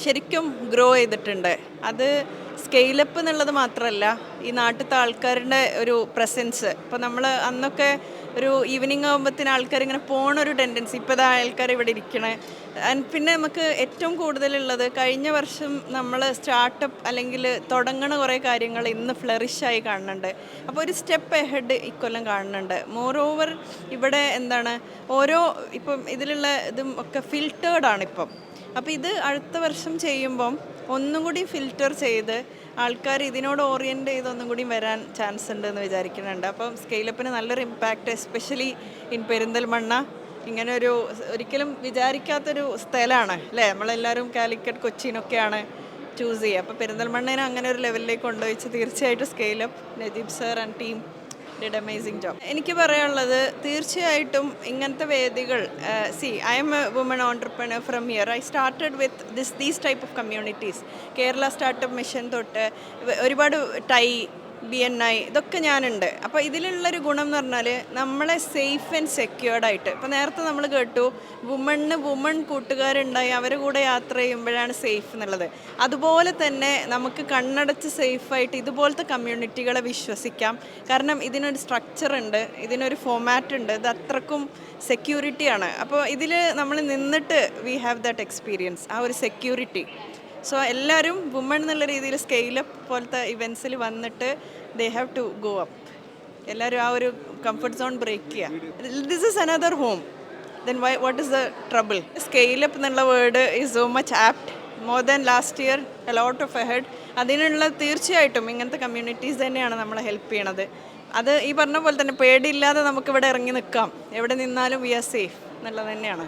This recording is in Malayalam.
ശരിക്കും ഗ്രോ ചെയ്തിട്ടുണ്ട്. അത് സ്കെയിലപ്പ് എന്നുള്ളത് മാത്രമല്ല, ഈ നാട്ടിലത്തെ ആൾക്കാരുടെ ഒരു പ്രസൻസ്. ഇപ്പോൾ നമ്മൾ അന്നൊക്കെ ഒരു ഈവനിങ് ആകുമ്പോഴത്തേന് ആൾക്കാർ ഇങ്ങനെ പോണൊരു ടെൻഡൻസി, ഇപ്പോൾ ഇതാ ആൾക്കാർ ഇവിടെ ഇരിക്കണേ. പിന്നെ നമുക്ക് ഏറ്റവും കൂടുതലുള്ളത് കഴിഞ്ഞ വർഷം നമ്മൾ സ്റ്റാർട്ടപ്പ് അല്ലെങ്കിൽ തുടങ്ങണ കുറേ കാര്യങ്ങൾ ഇന്ന് ഫ്ലറിഷായി കാണുന്നുണ്ട്. അപ്പോൾ ഒരു സ്റ്റെപ്പ് എഹെഡ് ഇക്കൊല്ലം കാണുന്നുണ്ട്. മോർ ഓവർ ഇവിടെ എന്താണ് ഓരോ ഇപ്പം ഇതിലുള്ള ഇതും ഒക്കെ ഫിൽറ്റേർഡാണ് ഇപ്പം. അപ്പോൾ ഇത് അടുത്ത വർഷം ചെയ്യുമ്പം ഒന്നും കൂടി ഫിൽറ്റർ ചെയ്ത് ആൾക്കാർ ഇതിനോട് ഓറിയൻറ്റ് ചെയ്ത് ഒന്നും കൂടി വരാൻ ചാൻസ് ഉണ്ട് എന്ന് വിചാരിക്കുന്നുണ്ട്. അപ്പം സ്കെയിലപ്പിന് നല്ലൊരു ഇമ്പാക്റ്റ്, എസ്പെഷ്യലി ഇൻ പെരിന്തൽമണ്ണ. ഇങ്ങനെ ഒരു ഒരിക്കലും വിചാരിക്കാത്തൊരു സ്ഥലമാണ് അല്ലേ. നമ്മളെല്ലാവരും കാലിക്കറ്റ്, കൊച്ചിനൊക്കെയാണ് ചൂസ് ചെയ്യുക. അപ്പോൾ പെരിന്തൽമണ്ണേനെ അങ്ങനെ ഒരു ലെവലിലേക്ക് കൊണ്ടുപോയിച്ച് തീർച്ചയായിട്ടും scale up, Najeeb sir and team did amazing job. എനിക്ക് പറയാനുള്ളത് തീർച്ചയായിട്ടും ഇങ്ങനത്തെ വേദികൾ, I M A woman entrepreneur from here. I started with these type of communities. Kerala startup mission തൊട്ട് ഒരുപാട് BNI ഇതൊക്കെ ഞാനുണ്ട്. അപ്പോൾ ഇതിലുള്ളൊരു ഗുണം എന്ന് പറഞ്ഞാൽ നമ്മളെ സേഫ് ആൻഡ് സെക്യൂർഡായിട്ട്, ഇപ്പോൾ നേരത്തെ നമ്മൾ കേട്ടു വുമൺ കൂട്ടുകാരുണ്ടായി അവരുടെ കൂടെ യാത്ര ചെയ്യുമ്പോഴാണ് സേഫ് എന്നുള്ളത്. അതുപോലെ തന്നെ നമുക്ക് കണ്ണടച്ച് സേഫായിട്ട് ഇതുപോലത്തെ കമ്മ്യൂണിറ്റികളെ വിശ്വസിക്കാം. കാരണം ഇതിനൊരു സ്ട്രക്ചർ ഉണ്ട്, ഇതിനൊരു ഫോമാറ്റ് ഉണ്ട്, ഇത് അത്രക്കും സെക്യൂരിറ്റിയാണ്. അപ്പോൾ ഇതിൽ നമ്മൾ നിന്നിട്ട് വി ഹാവ് ദാറ്റ് എക്സ്പീരിയൻസ്, ആ ഒരു സെക്യൂരിറ്റി. സോ എല്ലാവരും വുമൺ എന്നുള്ള രീതിയിൽ സ്കെയിലപ്പ് പോലത്തെ ഇവൻസിൽ വന്നിട്ട് they have to go up. എല്ലാവരും ആ ഒരു കംഫർട്ട് സോൺ ബ്രേക്ക് ചെയ്യുക. This is another home, then what is the trouble? Scale up എന്നുള്ള word is so much apt, more than last year, a lot of ahead. അതിനുള്ള തീർച്ചയായിട്ടും ഇങ്ങനത്തെ കമ്മ്യൂണിറ്റീസ് തന്നെയാണ് നമ്മളെ ഹെൽപ്പ് ചെയ്യണത്. അത് ഈ പറഞ്ഞ പോലെ തന്നെ പേടിയില്ലാതെ നമുക്കിവിടെ ഇറങ്ങി നിൽക്കാം, എവിടെ നിന്നാലും വി ആർ സേഫ് എന്നുള്ളത് തന്നെയാണ്.